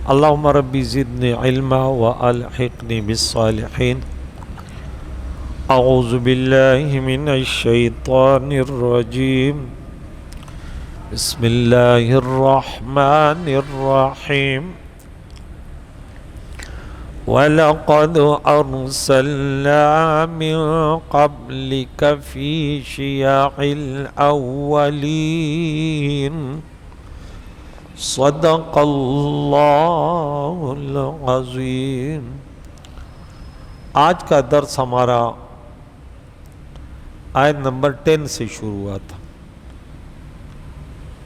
اللهم ربي زدني علما وألحقني بالصالحين. أعوذ بالله من الشيطان الرجيم. بسم الله الرحمن الرحيم. وَلَقَدْ أَرْسَلْنَا مِن قَبْلِكَ فِي شِيَعِ الْأَوَّلِينَ. صدق اللہ العظیم. آج کا درس ہمارا آیت نمبر 10 سے شروع ہوا تھا.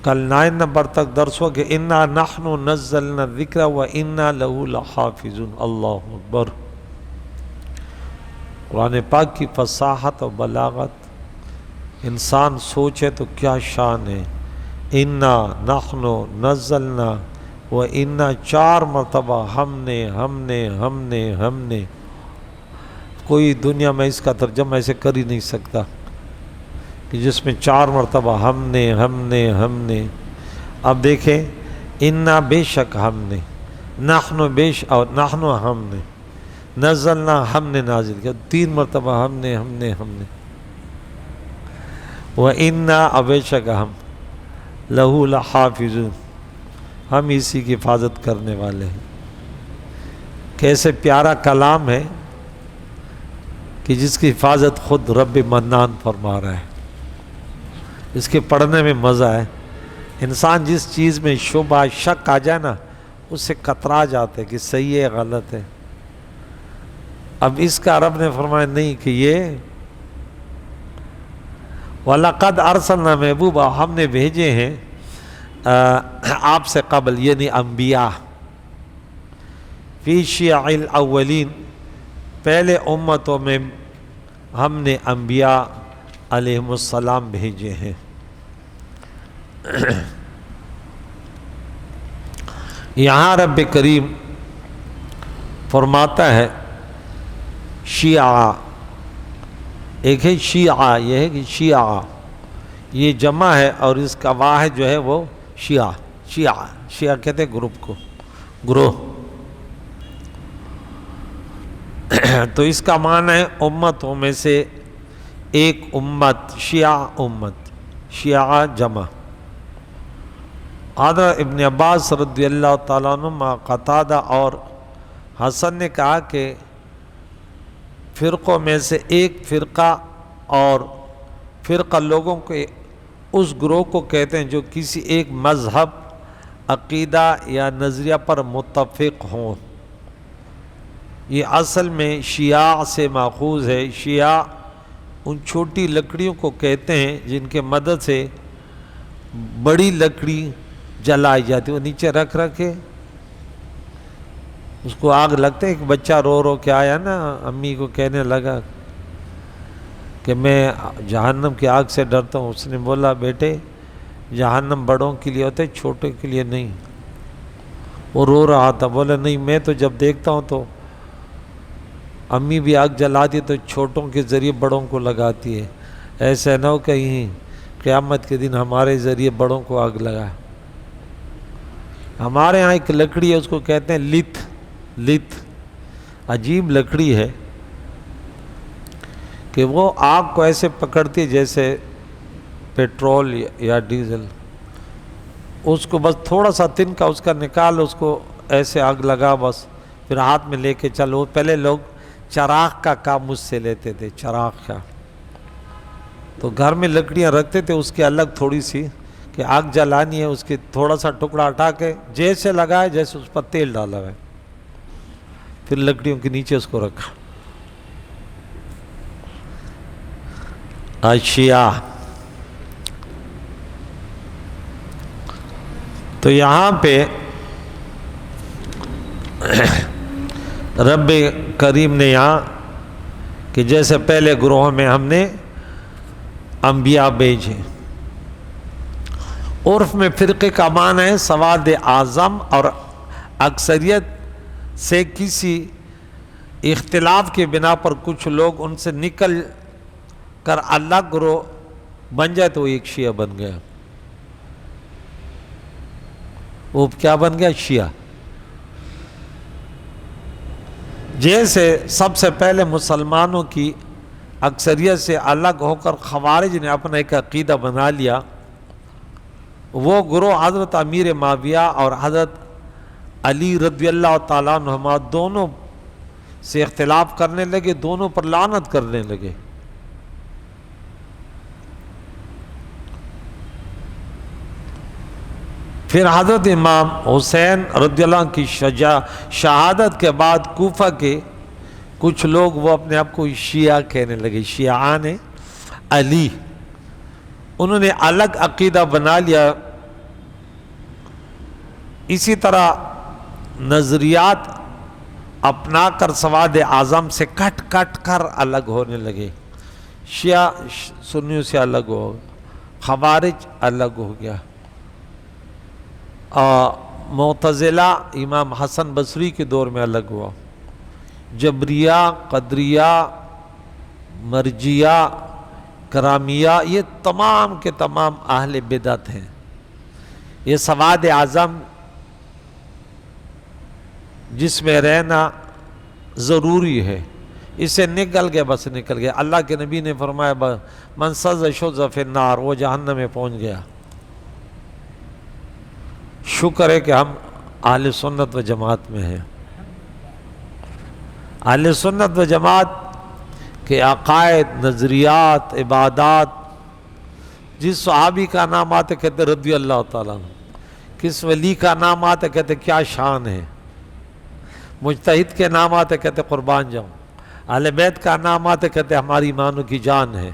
کل 9 نمبر تک درس ہوا کہ اِنَّا نَحْنُ نَزَّلْنَا الذِّكْرَ وَإِنَّا لَهُ لَحَافِظُونَ. اللہ اکبر. قرآن پاک کی فصاحت و بلاغت انسان سوچے تو کیا شان ہے. اِنَّا نَحْنُ نَزَّلْنَا وَإِنَّا 4 مرتبہ ہم نے. کوئی دنیا میں اس کا ترجمہ ایسے کر ہی نہیں سکتا کہ جس میں 4 مرتبہ ہم نے. اب دیکھیں اِنَّا بے شک ہم نے، نَحْنُ اور نَحْنُ ہم نے، نَزَّلْنَا ہم نے نازل کیا. 3 مرتبہ ہم نے. وَإِنَّا بے شک ہم، لَهُ لَحَافِظُونَ ہم اسی کی حفاظت کرنے والے ہیں. کیسے پیارا کلام ہے کہ جس کی حفاظت خود رب منان فرما رہا ہے. اس کے پڑھنے میں مزہ ہے. انسان جس چیز میں شبہ شک آ جائے نا اس سے کترا جاتے کہ صحیح ہے غلط ہے. اب اس کا رب نے فرمایا نہیں کہ یہ وَلَقَدْ أَرْسَلْنَا محبوبہ ہم نے بھیجے ہیں آپ سے قبل یعنی انبیاء فی شیع الاولین پہلے امتوں میں ہم نے انبیاء علیہم السلام بھیجے ہیں. یہاں رب کریم فرماتا ہے شیعہ، ایک ہے شیعہ، یہ ہے کہ شیعہ یہ جمع ہے اور اس کا واحد جو ہے وہ شیعہ کہتے ہیں گروپ کو، گروہ. تو اس کا معنی ہے امتوں میں سے ایک امت، شیعہ جمع. حضرت ابن عباس رضی اللہ تعالیٰ عنہ، قتادہ اور حسن نے کہا کہ فرقوں میں سے ایک فرقہ اور فرقہ لوگوں کے اس گروہ کو کہتے ہیں جو کسی ایک مذہب، عقیدہ یا نظریہ پر متفق ہوں. یہ اصل میں شیعہ سے ماخوذ ہے. شیعہ ان چھوٹی لکڑیوں کو کہتے ہیں جن کے مدد سے بڑی لکڑی جلائی جاتی. وہ نیچے رکھ کے اس کو آگ لگتے. ایک بچہ رو کے آیا نا امی کو کہنے لگا کہ میں جہنم کی آگ سے ڈرتا ہوں. اس نے بولا بیٹے جہنم بڑوں کے لیے ہوتے چھوٹوں کے لیے نہیں. وہ رو رہا تھا. بولا نہیں میں تو جب دیکھتا ہوں تو امی بھی آگ جلاتی تو چھوٹوں کے ذریعے بڑوں کو لگاتی ہے. ایسا نہ ہو کہیں قیامت کے دن ہمارے ذریعے بڑوں کو آگ لگا. ہمارے ہاں ایک لکڑی ہے اس کو کہتے ہیں لت. عجیب لکڑی ہے کہ وہ آگ کو ایسے پکڑتی ہے جیسے پیٹرول یا ڈیزل. اس کو بس تھوڑا سا تنکا اس کا نکال، اس کو ایسے آگ لگا بس، پھر ہاتھ میں لے کے چلو. پہلے لوگ چراغ کا کام مجھ سے لیتے تھے، چراغ کا. تو گھر میں لکڑیاں رکھتے تھے اس کے الگ تھوڑی سی کہ آگ جلانی ہے، اس کے تھوڑا سا ٹکڑا ہٹا کے جیسے لگائے جیسے اس پر تیل ڈالا ہے، پھر لکڑیوں کے نیچے اس کو رکھا. شیعہ. تو یہاں پہ رب کریم نے یہاں کہ جیسے پہلے گروہ میں ہم نے انبیاء بھیجے. عرف میں فرقے کا معنی ہے سواد اعظم اور اکثریت سے کسی اختلاف کے بنا پر کچھ لوگ ان سے نکل کر الگ گروہ بن جائے تو وہ ایک شیعہ بن گیا. وہ کیا بن گیا؟ شیعہ. جیسے سب سے پہلے مسلمانوں کی اکثریت سے الگ ہو کر خوارج نے اپنا ایک عقیدہ بنا لیا، وہ گروہ حضرت امیر معاویہ اور حضرت علی رضی اللہ تعالیٰ عنہما دونوں سے اختلاف کرنے لگے، دونوں پر لعنت کرنے لگے۔ پھر حضرت امام حسین رضی اللہ عنہ کی شہادت کے بعد کوفہ کے کچھ لوگ وہ اپنے آپ کو شیعہ کہنے لگے، شیعان علی، انہوں نے الگ عقیدہ بنا لیا۔ اسی طرح نظریات اپنا کر سواد اعظم سے کٹ کٹ کر الگ ہونے لگے، شیعہ سنیوں سے الگ ہو، خوارج الگ ہو گیا، معتزلہ امام حسن بصری کے دور میں الگ ہوا، جبریہ، قدریہ، مرجیہ، کرامیہ، یہ تمام کے تمام اہل بدعت ہیں۔ یہ سواد اعظم جس میں رہنا ضروری ہے، اس سے نکل گیا بس نکل گیا۔ اللہ کے نبی نے فرمایا من سز شز فی النار، وہ جہنم میں پہنچ گیا۔ شکر ہے کہ ہم اہل سنت و جماعت میں ہیں۔ اہل سنت و جماعت کے عقائد، نظریات، عبادات، جس صحابی کا نام آتے کہتے رضی اللہ تعالیٰ عنہ، کس ولی کا نام آتے کہتے کیا شان ہے، مجتہد کے نام آتے کہتے قربان جاؤں، اہل بیت کا نام آتے کہتے ہماری ایمانوں کی جان ہے،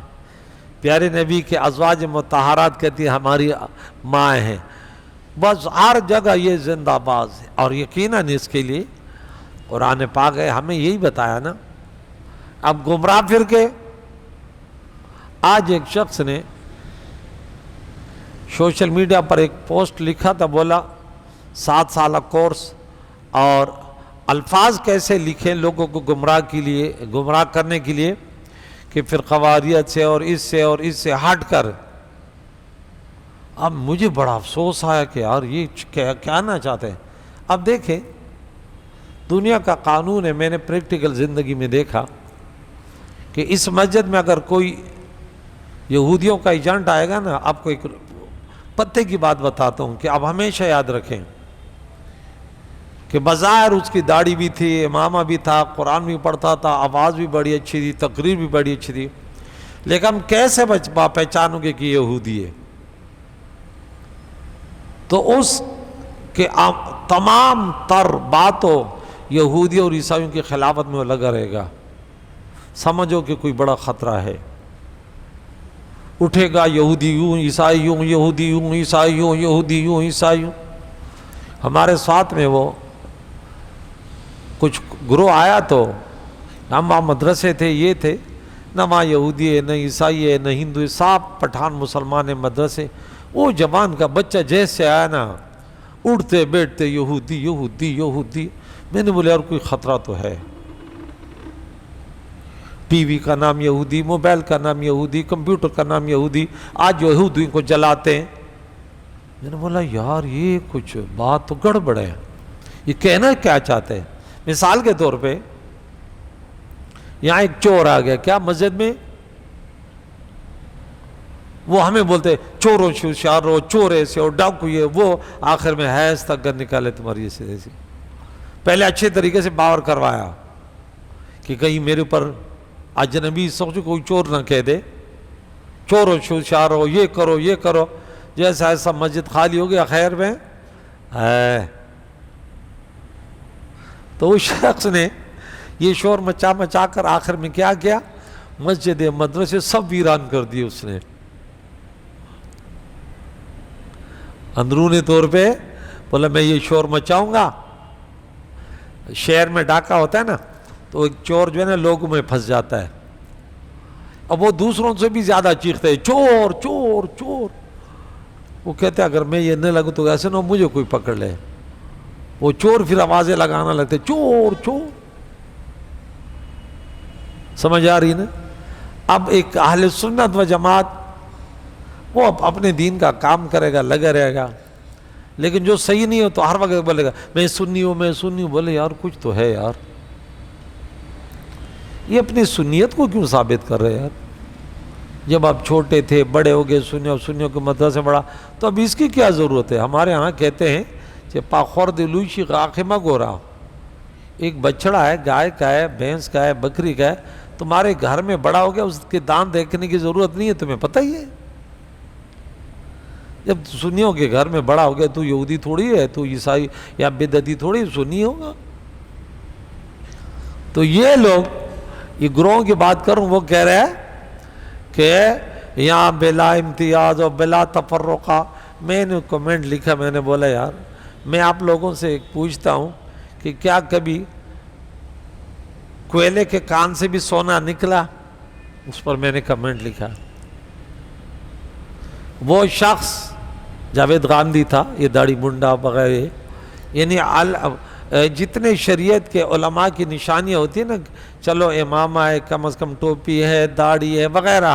پیارے نبی کے ازواج مطہرات کہتی ہماری ماں ہیں، بس ہر جگہ یہ زندہ باز ہے۔ اور یقیناً اس کے لیے قرآن پاک ہے، ہمیں یہی بتایا نا۔ اب گمراہ فرقے، آج ایک شخص نے سوشل میڈیا پر ایک پوسٹ لکھا تھا، بولا 7 سالہ کورس اور الفاظ کیسے لکھیں لوگوں کو گمراہ کرنے کے لیے کہ فرقواریت سے اور اس سے ہٹ کر۔ اب مجھے بڑا افسوس آیا کہ یار یہ کیا نہ چاہتے ہیں۔ اب دیکھیں دنیا کا قانون ہے، میں نے پریکٹیکل زندگی میں دیکھا کہ اس مسجد میں اگر کوئی یہودیوں کا ایجنٹ آئے گا نا، آپ کو ایک پتے کی بات بتاتا ہوں کہ آپ ہمیشہ یاد رکھیں کہ بظاہر اس کی داڑھی بھی تھی، امامہ بھی تھا، قرآن بھی پڑھتا تھا، آواز بھی بڑی اچھی تھی، تقریر بھی بڑی اچھی تھی، لیکن کیسے پہچانوں گے کہ یہودی ہے؟ تو اس کے تمام تر باتوں یہودیوں اور عیسائیوں کی خلافت میں وہ لگا رہے گا، سمجھو کہ کوئی بڑا خطرہ ہے۔ اٹھے گا یہودی یوں، عیسائی یوں، یہودی یوں، عیسائی یوں، یہودی یوں، عیسائی یوں۔ ہمارے ساتھ میں وہ کچھ گروہ آیا تو ہم وہاں مدرسے تھے، یہ تھے، نہ وہاں یہودی ہے، نہ عیسائی ہے، نہ ہندو ہے، صاف پٹھان مسلمان ہے مدرسے۔ وہ جوان کا بچہ جیسے آیا نا، اٹھتے بیٹھتے یہودی یہودی یہودی۔ میں نے بولے یار کوئی خطرہ تو ہے، ٹی وی کا نام یہودی، موبائل کا نام یہودی، کمپیوٹر کا نام یہودی، آج یہودی کو جلاتے ہیں۔ میں نے بولا یار یہ کچھ بات تو گڑبڑ ہے، یہ کہنا کیا چاہتے ہیں؟ مثال کے طور پہ یہاں ایک چور آ گیا، کیا مسجد میں وہ ہمیں بولتے چوروں سے ہوشیار رہو، چور ایسے ہو، ڈاکو یہ وہ، آخر میں حیض تک گر نکالے تمہاری ایسی۔ پہلے اچھے طریقے سے باور کروایا کہ کہیں میرے اوپر اجنبی سوچو کوئی چور نہ کہہ دے، چوروں سے ہوشیار ہو، یہ کرو یہ کرو۔ جیسا ایسا مسجد خالی ہو گیا، خیر میں ہے تو اس شخص نے یہ شور مچا کر آخر میں کیا کیا، مسجد مدرسے سب ویران کر دیے اس نے۔ اندرونی طور پہ بولا میں یہ شور مچاؤں گا۔ شہر میں ڈاکہ ہوتا ہے نا، تو ایک چور جو ہے نا لوگوں میں پھنس جاتا ہے، اب وہ دوسروں سے بھی زیادہ چیختے ہیں چور چور چور۔ وہ کہتے ہیں اگر میں یہ نہ لگوں تو ایسے نہ مجھے کوئی پکڑ لے۔ وہ چور پھر آوازیں لگانا لگتے چور چور۔ سمجھ آ رہی نا؟ اب ایک اہل سنت و جماعت وہ اپنے دین کا کام کرے گا، لگا رہے گا، لیکن جو صحیح نہیں ہو تو ہر وقت بولے گا میں سنی ہوں میں سنی ہوں۔ بولے یار کچھ تو ہے یار، یہ اپنی سنیت کو کیوں ثابت کر رہے ہیں یار؟ جب آپ چھوٹے تھے، بڑے ہو گئے، سنیوں کے مدرسے بڑا، تو اب اس کی کیا ضرورت ہے؟ ہمارے ہاں کہتے ہیں کہ پاخور دلوشی غاخمہ گورا، ایک بچڑا ہے، گائے کا ہے، بھینس کا ہے، بکری کا ہے، تمہارے گھر میں بڑا ہو گیا، اس کے دان دیکھنے کی ضرورت نہیں ہے، تمہیں پتہ ہی ہے۔ جب سنیوں کے گھر میں بڑا ہو گیا، تو یہودی تھوڑی ہے، تو عیسائی یا بدعتی تھوڑی سنی ہوگا۔ تو یہ لوگ، یہ گروہوں کی بات کروں، وہ کہہ رہے ہیں کہ یہاں بلا امتیاز اور بلا تفرقہ۔ میں نے کمنٹ لکھا، میں نے بولا یار میں آپ لوگوں سے پوچھتا ہوں کہ کیا کبھی کوئلے کے کان سے بھی سونا نکلا؟ اس پر میں نے کمنٹ لکھا۔ وہ شخص جاوید گاندھی تھا، یہ داڑھی منڈا وغیرہ، یعنی جتنے شریعت کے علماء کی نشانیاں ہوتی ہیں نا، چلو امامہ ہے، کم از کم ٹوپی ہے، داڑھی ہے وغیرہ،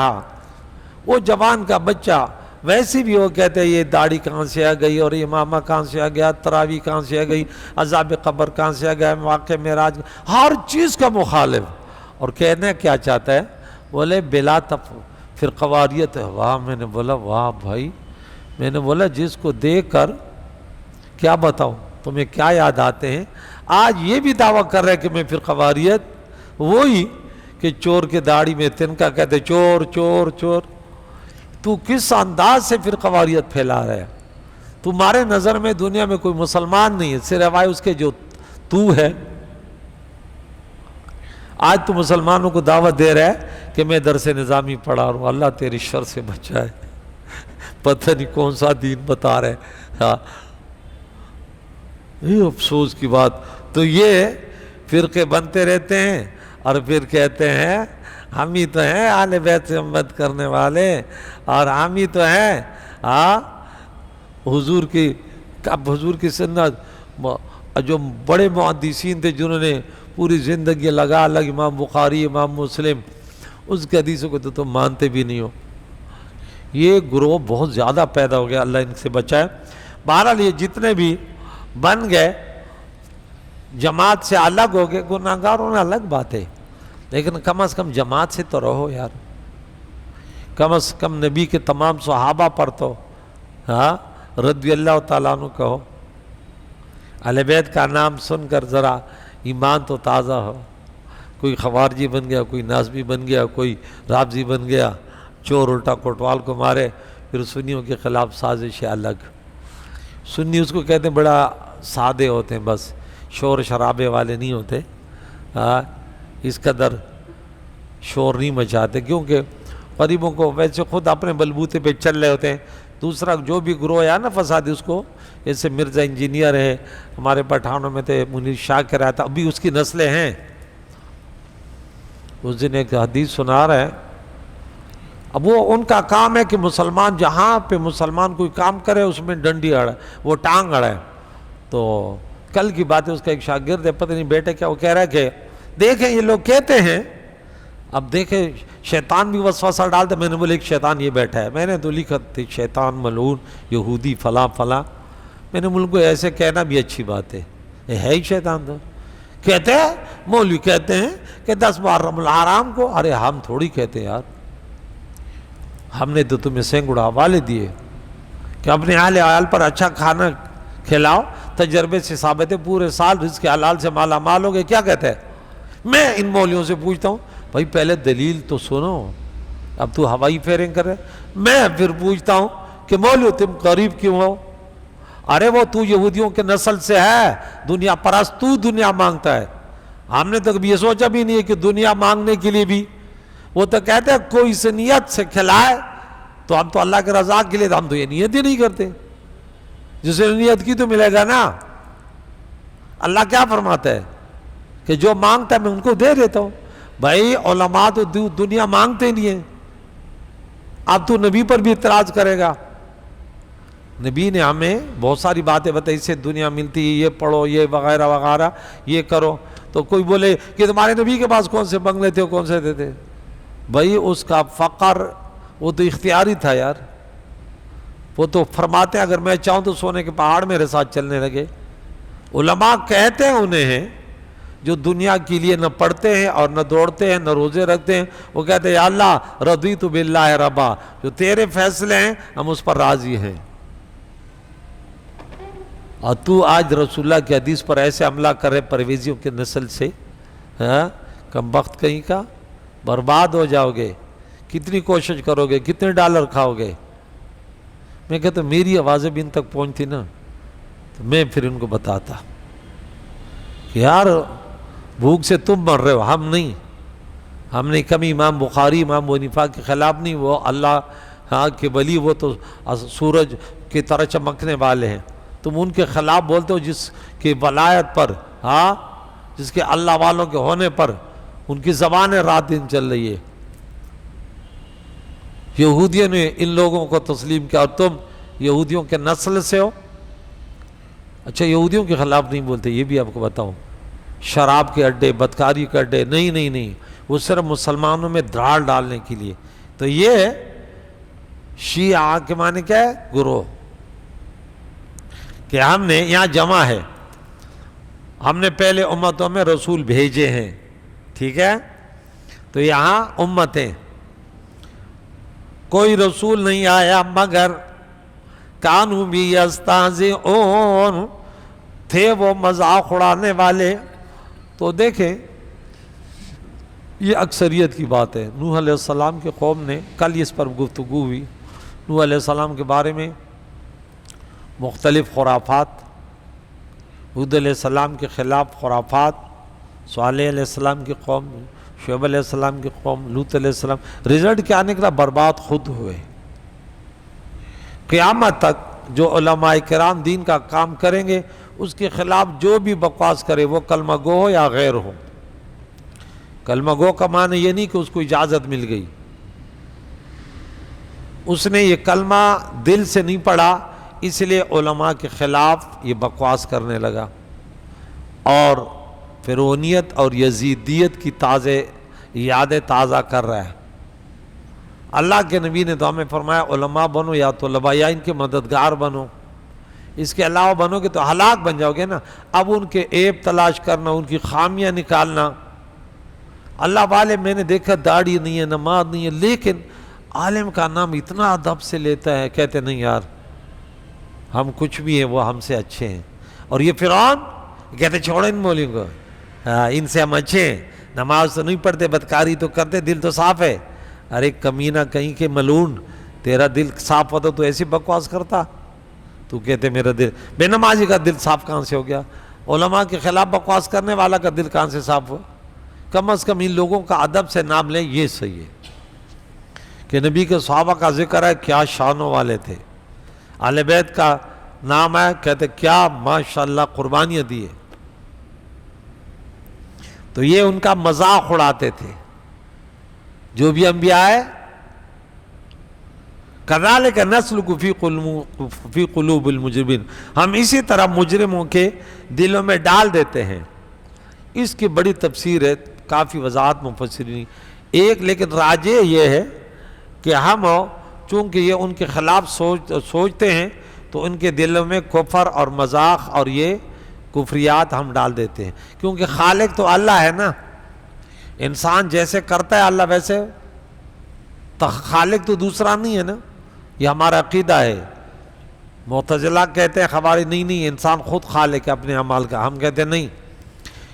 وہ جوان کا بچہ ویسے بھی وہ کہتے ہیں یہ داڑھی کہاں سے آ گئی، اور امامہ کہاں سے آ گیا، تراویح کہاں سے آ گئی، عذاب قبر کہاں سے آ گیا، واقع معراج، ہر چیز کا مخالف۔ اور کہنا کیا چاہتا ہے؟ بولے بلا فرقواریت ہے۔ واہ، میں نے بولا واہ بھائی، میں نے بولا جس کو دیکھ کر کیا بتاؤں تمہیں کیا یاد آتے ہیں؟ آج یہ بھی دعویٰ کر رہے کہ میں فرقواریت، وہی کہ چور کے داڑھی میں تنکا کہتے چور چور چور۔ تو کس انداز سے فرقواریت پھیلا رہا ہے؟ تمہارے نظر میں دنیا میں کوئی مسلمان نہیں ہے سوائے اس کے جو تو ہے۔ آج تو مسلمانوں کو دعوت دے رہا ہے کہ میں درس نظامی پڑھا رہا ہوں، اللہ تیری شر سے بچائے، پتہ نہیں کون سا دین بتا رہے۔ ہاں، یہ افسوس کی بات۔ تو یہ فرقے بنتے رہتے ہیں اور پھر کہتے ہیں ہم ہی تو ہیں اہل بیت سے محبت کرنے والے، اور ہم ہی تو ہیں حضور کی سنت۔ جو بڑے محدثین تھے جنہوں نے پوری زندگی لگا لگ، امام بخاری، امام مسلم، اس کے حدیثوں کو تو تم مانتے بھی نہیں ہو۔ یہ گروہ بہت زیادہ پیدا ہو گیا، اللہ ان سے بچائے۔ بہرحال یہ جتنے بھی بن گئے جماعت سے الگ ہو گئے، گناہگاروں نے الگ بات ہے، لیکن کم از کم جماعت سے تو رہو یار، کم از کم نبی کے تمام صحابہ پر تو رضی اللہ تعالیٰ عنہ کہو، اہل بیت کا نام سن کر ذرا ایمان تو تازہ ہو۔ کوئی خوارجی بن گیا، کوئی نازبی بن گیا، کوئی رافضی بن گیا، چور الٹا کوٹوال کو مارے، پھر سنیوں کے خلاف سازش الگ۔ سنی اس کو کہتے ہیں بڑا سادے ہوتے ہیں، بس شور شرابے والے نہیں ہوتے، اس قدر شور نہیں مچاتے، کیونکہ غریبوں کو ویسے خود اپنے بلبوتے پہ چل رہے ہوتے ہیں۔ دوسرا جو بھی گروہ ہے نا فسادی، اس کو جیسے مرزا انجینئر ہے، ہمارے پٹھانوں میں تھے منیر شاکر آیا تھا، ابھی اس کی نسلیں ہیں۔ اس دن ایک حدیث سنا رہے ہیں، اب وہ ان کا کام ہے کہ مسلمان جہاں پہ مسلمان کوئی کام کرے اس میں ڈنڈی اڑے، وہ ٹانگ اڑے۔ تو کل کی بات ہے، اس کا ایک شاگرد ہے، پتہ نہیں بیٹے کیا، وہ کہہ رہا ہے کہ دیکھیں یہ لوگ کہتے ہیں، اب دیکھیں شیطان بھی وسوسہ ڈالتے۔ میں نے بولے ایک شیطان یہ بیٹھا ہے، میں نے تو لکھا تھی شیطان ملعون یہودی فلاں فلاں، میں نے ملک کو ایسے کہنا بھی اچھی بات ہے، یہ ہے ہی شیطان۔ تو کہتے ہیں مولوی کہتے ہیں کہ 10 محرم الحرام کو، ارے ہم تھوڑی کہتے ہیں یار، ہم نے تو تمہیں سینگڑا حوالے دیے کہ اپنے اہل عیال پر اچھا کھانا کھلاؤ، تجربے سے ثابت ہے پورے سال رزق حلال سے مالا مال ہو گئے۔ کیا کہتے ہیں؟ میں ان مولیوں سے پوچھتا ہوں بھائی پہلے دلیل تو سنو، اب تو ہوائی پھیرنگ کر رہے۔ میں پھر پوچھتا ہوں کہ مولیو تم غریب کیوں ہو؟ ارے وہ تو یہودیوں کے نسل سے ہے، دنیا پرست، تو دنیا مانگتا ہے۔ ہم نے تو کبھی یہ سوچا بھی نہیں ہے کہ دنیا مانگنے کے لیے بھی، وہ تو کہتے ہیں کوئی اس نیت سے کھلائے تو ہم تو اللہ کے رضا کے لیے، ہم تو یہ نیت ہی نہیں کرتے، جسے نیت کی تو ملے گا نا۔ اللہ کیا فرماتا ہے کہ جو مانگتا ہے میں ان کو دے دیتا ہوں۔ بھائی علماء تو دنیا مانگتے نہیں ہیں، اب تو نبی پر بھی اعتراض کرے گا؟ نبی نے ہمیں بہت ساری باتیں بتائی، اس سے دنیا ملتی ہے، یہ پڑھو، یہ وغیرہ وغیرہ، یہ کرو۔ تو کوئی بولے کہ تمہارے نبی کے پاس کون سے بنگلے تھے، کون سے تھے؟ بھائی اس کا فقر وہ تو اختیاری تھا یار، وہ تو فرماتے ہیں اگر میں چاہوں تو سونے کے پہاڑ میرے ساتھ چلنے لگے۔ علماء کہتے ہیں انہیں ہیں جو دنیا کے لیے نہ پڑھتے ہیں اور نہ دوڑتے ہیں نہ روزے رکھتے ہیں، وہ کہتے ہیں یا اللہ رضیت باللہ ربا، جو تیرے فیصلے ہیں ہم اس پر راضی ہیں۔ اور تو آج رسول اللہ کی حدیث پر ایسے حملہ کر رہے پرویزیوں کے نسل سے، کم بخت کہیں کا، برباد ہو جاؤ گے، کتنی کوشش کرو گے، کتنے ڈالر کھاؤ گے۔ میں کہتا میری آوازیں بھی ان تک پہنچتی نا تو میں پھر ان کو بتاتا کہ یار بھوک سے تم مر رہے ہو، ہم نہیں، ہم نے کبھی امام بخاری امام ابو حنیفہ کے خلاف نہیں، وہ اللہ کے ولی، وہ تو سورج کی طرح چمکنے والے ہیں، تم ان کے خلاف بولتے ہو جس کی ولایت پر، جس کے اللہ والوں کے ہونے پر ان کی زبانیں رات دن چل رہی ہے۔ یہودیوں نے ان لوگوں کو تسلیم کیا اور تم یہودیوں کے نسل سے ہو۔ اچھا یہودیوں کے خلاف نہیں بولتے، یہ بھی آپ کو بتاؤں، شراب کے اڈے، بدکاری کے اڈے، نہیں، وہ صرف مسلمانوں میں دھاڑ ڈالنے کے لیے۔ تو یہ شیعہ کے معنی کیا ہے؟ گروہ، کہ ہم نے یہاں جمع ہے، ہم نے پہلے امتوں میں رسول بھیجے ہیں، ٹھیک ہے، تو یہاں امتیں، کوئی رسول نہیں آیا مگر کانوا بھی یستہزئون، تھے وہ مذاق اڑانے والے۔ تو دیکھیں یہ اکثریت کی بات ہے۔ نوح علیہ السلام کے قوم نے، کل اس پر گفتگو ہوئی، نوح علیہ السلام کے بارے میں مختلف خرافات، ہود علیہ السلام کے خلاف خرافات، صالح علیہ السلام کی قوم، شعیب علیہ السلام کی قوم، لوط علیہ السلام، رزلٹ کیا نکلا؟ برباد خود ہوئے۔ قیامت تک جو علماء کرام دین کا کام کریں گے، اس کے خلاف جو بھی بکواس کرے، وہ کلمہ گو ہو یا غیر ہو۔ کلمہ گو کا معنی یہ نہیں کہ اس کو اجازت مل گئی، اس نے یہ کلمہ دل سے نہیں پڑھا، اس لیے علماء کے خلاف یہ بکواس کرنے لگا اور فرعونیت اور یزیدیت کی یادیں تازہ کر رہا ہے۔ اللہ کے نبی نے تو ہمیں فرمایا علماء بنو یا طلباء، یا ان کے مددگار بنو، اس کے علاوہ بنو گے تو ہلاک بن جاؤ گے نا۔ اب ان کے عیب تلاش کرنا، ان کی خامیاں نکالنا۔ اللہ والے میں نے دیکھا داڑھی نہیں ہے، نماز نہیں ہے، لیکن عالم کا نام اتنا ادب سے لیتا ہے، کہتے نہیں یار ہم کچھ بھی ہیں، وہ ہم سے اچھے ہیں۔ اور یہ فرعون کہتے چھوڑو ان مولوں کو، ان سے ہم اچھے ہیں، نماز تو نہیں پڑھتے، بدکاری تو کرتے، دل تو صاف ہے۔ ارے کمینہ کہیں کے ملعون، تیرا دل صاف ہوتا تو ایسی بکواس کرتا؟ تو کہتے میرا دل، بے نمازی کا دل صاف کہاں سے ہو گیا؟ علماء کے خلاف بکواس کرنے والا کا دل کہاں سے صاف ہو؟ کم از کم ان لوگوں کا ادب سے نام لیں، یہ صحیح ہے کہ نبی کے صحابہ کا ذکر ہے، کیا شانوں والے تھے، اہل بیت کا نام ہے، کہتے کیا ماشاءاللہ قربانیاں دیے۔ تو یہ ان کا مذاق اڑاتے تھے جو بھی انبیاء ہے۔ کذالک نسلک فی قلوب المجرمین، ہم اسی طرح مجرموں کے دلوں میں ڈال دیتے ہیں۔ اس کی بڑی تفسیر ہے، کافی وضاحت مفسرین، ایک لیکن راجح یہ ہے کہ ہم چونکہ یہ ان کے خلاف سوچتے ہیں تو ان کے دلوں میں کفر اور مذاق اور یہ کفریات ہم ڈال دیتے ہیں، کیونکہ خالق تو اللہ ہے نا، انسان جیسے کرتا ہے اللہ ویسے، خالق تو دوسرا نہیں ہے نا، یہ ہمارا عقیدہ ہے۔ معتزلہ کہتے ہیں خوارج نہیں، انسان خود خالق ہے اپنے اعمال کا، ہم کہتے ہیں نہیں،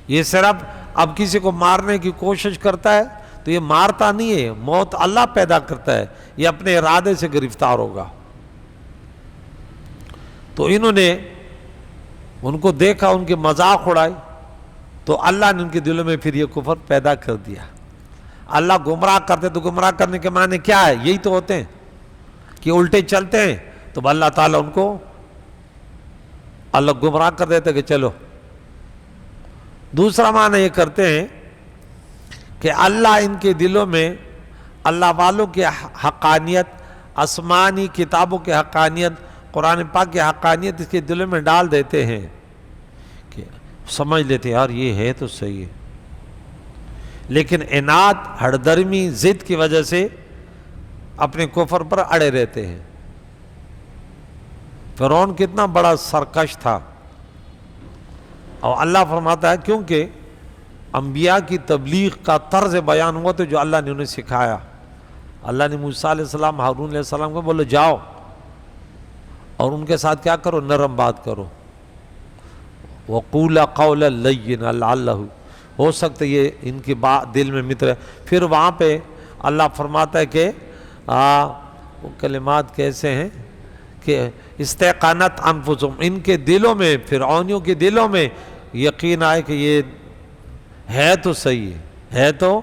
یہ صرف اب کسی کو مارنے کی کوشش کرتا ہے تو یہ مارتا نہیں ہے، موت اللہ پیدا کرتا ہے، یہ اپنے ارادے سے گرفتار ہوگا۔ تو انہوں نے ان کو دیکھا، ان کے مذاق اڑائے، تو اللہ نے ان کے دلوں میں پھر یہ کفر پیدا کر دیا۔ اللہ گمراہ کرتے تو گمراہ کرنے کے معنی کیا ہے؟ یہی تو ہوتے ہیں کہ الٹے چلتے ہیں تو اللہ تعالیٰ ان کو اللہ گمراہ کر دیتے کہ چلو۔ دوسرا معنی یہ کرتے ہیں کہ اللہ ان کے دلوں میں اللہ والوں کی حقانیت، آسمانی کتابوں کی حقانیت، قرآن پاک کی حقانیت اس کے دلوں میں ڈال دیتے ہیں کہ سمجھ لیتے یار یہ ہے تو صحیح ہے، لیکن عناد، ہڑدرمی، ضد کی وجہ سے اپنے کفر پر اڑے رہتے ہیں۔ فرعون کتنا بڑا سرکش تھا، اور اللہ فرماتا ہے کیونکہ انبیاء کی تبلیغ کا طرز بیان ہوا تو جو اللہ نے انہیں سکھایا. اللہ نے موسیٰ علیہ السلام، ہارون علیہ السلام کو بولو جاؤ اور ان کے ساتھ کیا کرو، نرم بات کرو. وَقُولَ قَوْلًا لَيِّنًا لَعَلَّهُ، ہو سکتا ہے یہ ان کی بات دل میں متر ہے. پھر وہاں پہ اللہ فرماتا ہے کہ وہ کلمات کیسے ہیں کہ استیقنت انفسہم، ان کے دلوں میں، فرعونیوں کے دلوں میں یقین آئے کہ یہ ہے تو صحیح ہے تو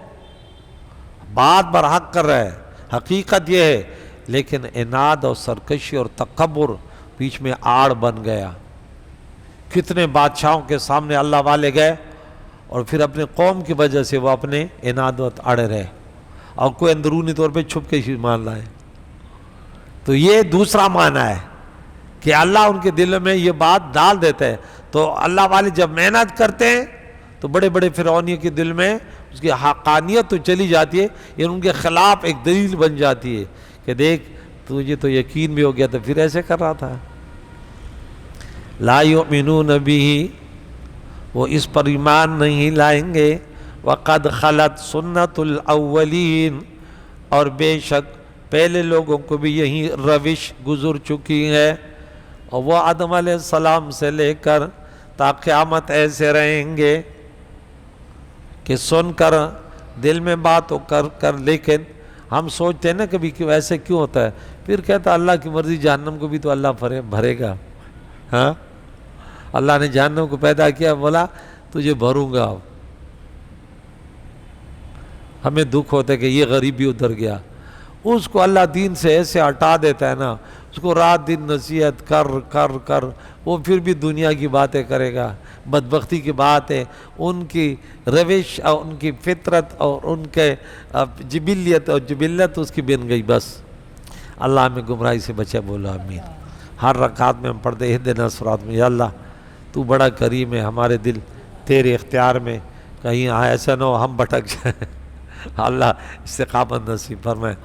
بات برحق کر رہا ہے، حقیقت یہ ہے، لیکن عناد اور سرکشی اور تکبر بیچ میں آڑ بن گیا. کتنے بادشاہوں کے سامنے اللہ والے گئے اور پھر اپنے قوم کی وجہ سے وہ اپنے عنادت اڑے رہے اور کوئی اندرونی طور پہ چھپ کے ایمان لائے. تو یہ دوسرا معنی ہے کہ اللہ ان کے دل میں یہ بات ڈال دیتا ہے. تو اللہ والے جب محنت کرتے ہیں تو بڑے بڑے فرعونیوں کے دل میں اس کی حقانیت تو چلی جاتی ہے، یہ ان کے خلاف ایک دلیل بن جاتی ہے کہ دیکھ تجھے تو یقین بھی ہو گیا تو پھر ایسے کر رہا تھا. لا یؤمنون بہ، وہ اس پر ایمان نہیں لائیں گے. وقد خلت سنت الاولین، اور بے شک پہلے لوگوں کو بھی یہی روش گزر چکی ہے، اور وہ آدم علیہ السلام سے لے کر تا قیامت ایسے رہیں گے کہ سن کر دل میں بات کر لیکن ہم سوچتے ہیں نا کبھی کہ ایسے کیوں ہوتا ہے. پھر کہتا اللہ کی مرضی، جہنم کو بھی تو اللہ بھرے گا. ہاں، اللہ نے جہنم کو پیدا کیا، بولا تجھے بھروں گا. ہمیں دکھ ہوتا ہے کہ یہ غریبی ادھر گیا، اس کو اللہ دین سے ایسے ہٹا دیتا ہے نا، اس کو رات دن نصیحت کر وہ پھر بھی دنیا کی باتیں کرے گا. بدبختی کی بات ہے، ان کی روش اور ان کی فطرت اور ان کے جبلیت اس کی بن گئی. بس اللہ ہمیں گمراہی سے بچے، بولو آمین. ہر رکعت میں ہم پڑھتے اہدنا الصراط میں، یا اللہ تو بڑا کریم ہے، ہمارے دل تیرے اختیار میں، کہیں ایسا نہ ہو ہم بھٹک جائیں. اللہ استقامت نصیب فرمائے.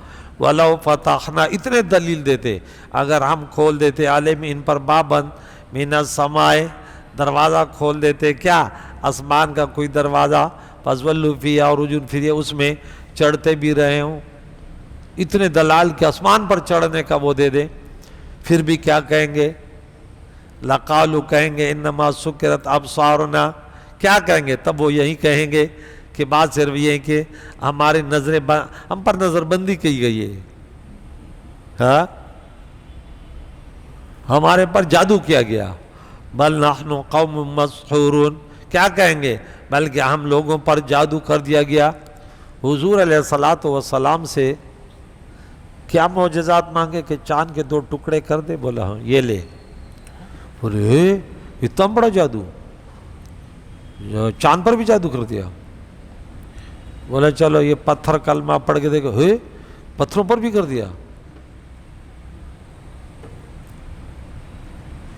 وَلَوْ فَتَحْنَا، اتنے دلیل دیتے، اگر ہم کھول دیتے عالم ان پر بابند مِنَ السَّمَاءِ، دروازہ کھول دیتے، کیا آسمان کا کوئی دروازہ، فَظَلُّوا فِيهَا عُرُجٌ، پھر یہ اس میں چڑھتے بھی رہے ہوں. اتنے دلال کہ آسمان پر چڑھنے کا وہ دے دیں، پھر بھی کیا کہیں گے؟ لَقَالُوا، کہیں گے اِنَّمَا سُكِّرَتْ أَبْصَارُنَا، کیا کہیں گے؟ تب وہ یہی کہیں گے کہ بات صرف یہ ہے کہ ہماری نظریں ہم پر نظر بندی کی گئی ہے، ہاں ہمارے پر جادو کیا گیا. بل نحن قوم مسحورون، کیا کہیں گے؟ بلکہ ہم لوگوں پر جادو کر دیا گیا. حضور علیہ السلام سے کیا معجزات مانگے کہ چاند کے 2 ٹکڑے کر دے؟ بولا ہاں یہ لے. بولے اتنا بڑا جادو، چاند پر بھی جادو کر دیا. بولا چلو یہ پتھر کلمہ پڑھ کے دیکھو، پتھروں پر بھی کر دیا.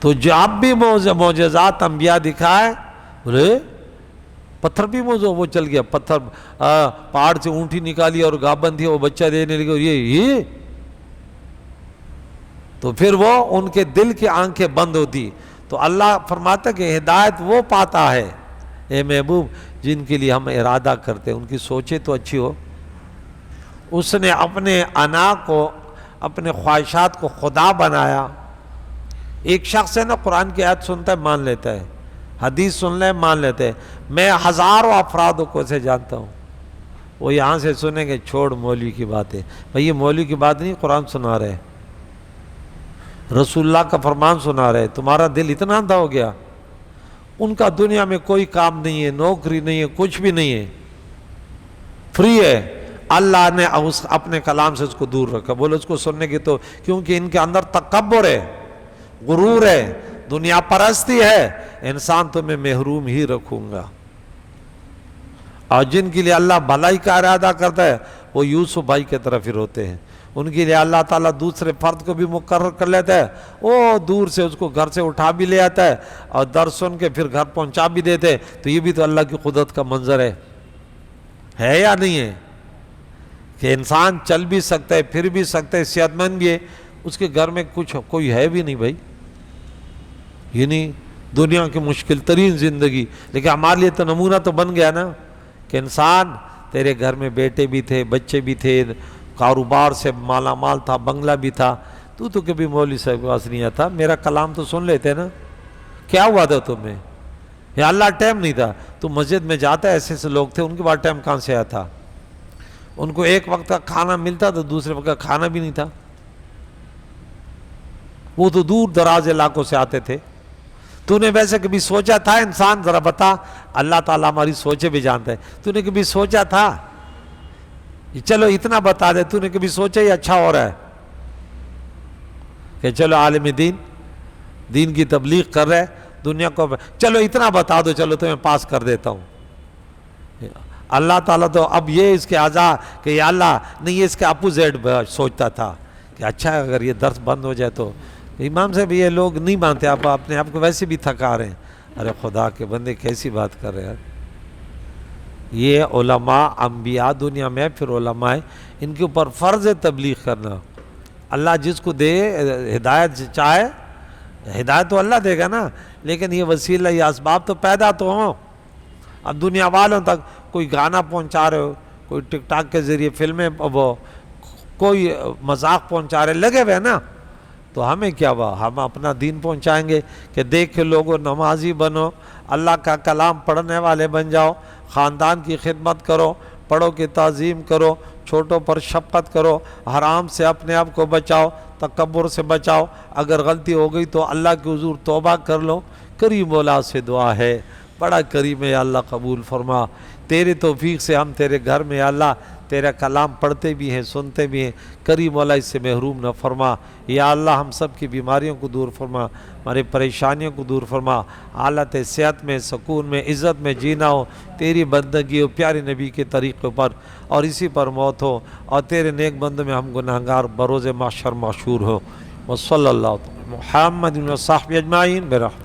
تو جب بھی معجزات انبیاء دکھائے، بولے پتھر بھی موضوع، وہ چل گیا پتھر، پہاڑ سے اونٹی نکالی اور گابن تھی وہ بچہ دینے لگے، اور یہ تو پھر وہ ان کے دل کی آنکھیں بند ہوتی. تو اللہ فرماتا کہ ہدایت وہ پاتا ہے اے محبوب جن کے لیے ہم ارادہ کرتے ہیں، ان کی سوچیں تو اچھی ہو. اس نے اپنے انا کو، اپنے خواہشات کو خدا بنایا. ایک شخص ہے نا قرآن کی آیت سنتا ہے مان لیتا ہے، حدیث سن لے مان لیتے ہیں. میں ہزاروں افراد کو سے جانتا ہوں، وہ یہاں سے سنیں گے چھوڑ مولوی کی باتیں. بھئی یہ مولوی کی بات نہیں، قرآن سنا رہے، رسول اللہ کا فرمان سنا رہے. تمہارا دل اتنا اندھا ہو گیا. ان کا دنیا میں کوئی کام نہیں ہے، نوکری نہیں ہے، کچھ بھی نہیں ہے، فری ہے. اللہ نے اپنے کلام سے اس کو دور رکھا. بولو اس کو سننے کی تو، کیونکہ ان کے اندر تکبر ہے، غرور ہے، دنیا پرستی ہے. انسان تو میں محروم ہی رکھوں گا. اور جن کے لیے اللہ بھلائی کا ارادہ کرتا ہے وہ یوسف بھائی کی طرف ہی روتے ہیں. ان کے لیے اللہ تعالیٰ دوسرے فرد کو بھی مقرر کر لیتا ہے، وہ دور سے اس کو گھر سے اٹھا بھی لے آتا ہے اور در سن کے پھر گھر پہنچا بھی دیتے ہیں. تو یہ بھی تو اللہ کی قدرت کا منظر ہے یا نہیں ہے؟ کہ انسان چل بھی سکتا ہے، پھر بھی سکتا ہے، صحت مند بھی ہے، اس کے گھر میں کچھ کوئی ہے بھی نہیں. بھائی یہ نہیں دنیا کی مشکل ترین زندگی، لیکن ہمارے لیے تو نمونہ تو بن گیا نا. کہ انسان تیرے گھر میں بیٹے بھی تھے، بچے بھی تھے، کاروبار سے مالا مال تھا، بنگلہ بھی تھا، تو کبھی مولوی صاحب کے پاس نہیں آتا، میرا کلام تو سن لیتے نا، کیا ہوا تھا تمہیں؟ یا اللہ ٹائم نہیں تھا؟ تو مسجد میں جاتا، ایسے ایسے لوگ تھے، ان کے بعد ٹائم کہاں سے آیا تھا؟ ان کو ایک وقت کا کھانا ملتا تو دوسرے وقت کا کھانا بھی نہیں تھا، وہ تو دور دراز علاقوں سے آتے تھے۔ تو نے ویسے کبھی سوچا تھا؟ انسان ذرا بتا، اللہ تعالیٰ ہماری سوچے بھی جانتا ہے، تو نے کبھی سوچا تھا؟ چلو اتنا بتا دے، تو نے کبھی سوچا یہ اچھا ہو رہا ہے کہ چلو عالم دین کی تبلیغ کر رہے دنیا کو، چلو اتنا بتا دو، چلو تمہیں پاس کر دیتا ہوں۔ اللہ تعالیٰ تو اب یہ اس کے اعضاء کہ یا اللہ نہیں، یہ اس کے اپوزٹ سوچتا تھا کہ اچھا اگر یہ درس بند ہو جائے تو امام صاحب یہ لوگ نہیں مانتے، آپ اپنے آپ کو ویسے بھی تھکا رہے ہیں۔ ارے خدا کے بندے کیسی بات کر رہے ہیں، یہ علماء انبیاء دنیا میں، پھر علماء ان کے اوپر فرض ہے تبلیغ کرنا۔ اللہ جس کو دے ہدایت چاہے، ہدایت تو اللہ دے گا نا، لیکن یہ وسیلہ، یہ اسباب تو پیدا تو ہوں۔ اب دنیا والوں تک کوئی گانا پہنچا رہے ہو، کوئی ٹک ٹاک کے ذریعے فلمیں، وہ کوئی مذاق پہنچا رہے، لگے ہوئے نا، تو ہمیں کیا ہوا؟ ہم اپنا دین پہنچائیں گے کہ دیکھ کے لوگوں نمازی بنو، اللہ کا کلام پڑھنے والے بن جاؤ، خاندان کی خدمت کرو، بڑوں کی تعظیم کرو، چھوٹوں پر شفقت کرو، حرام سے اپنے آپ کو بچاؤ، تکبر سے بچاؤ، اگر غلطی ہو گئی تو اللہ کے حضور توبہ کر لو۔ کریم مولا سے دعا ہے، بڑا کریم ہے یا اللہ، قبول فرما۔ تیرے توفیق سے ہم تیرے گھر میں یا اللہ تیرا کلام پڑھتے بھی ہیں، سنتے بھی ہیں، کریم مولا اس سے محروم نہ فرما۔ یا اللہ ہم سب کی بیماریوں کو دور فرما، ہمارے پریشانیوں کو دور فرما، حالت صحت میں، سکون میں، عزت میں جینا ہو، تیری بندگی ہو پیارے نبی کے طریقے پر، اور اسی پر موت ہو، اور تیرے نیک بندوں میں ہم گناہگار بروز محشر محشور ہو۔ وصلی اللہ محمد و صحبہ اجمعین برحمتہ۔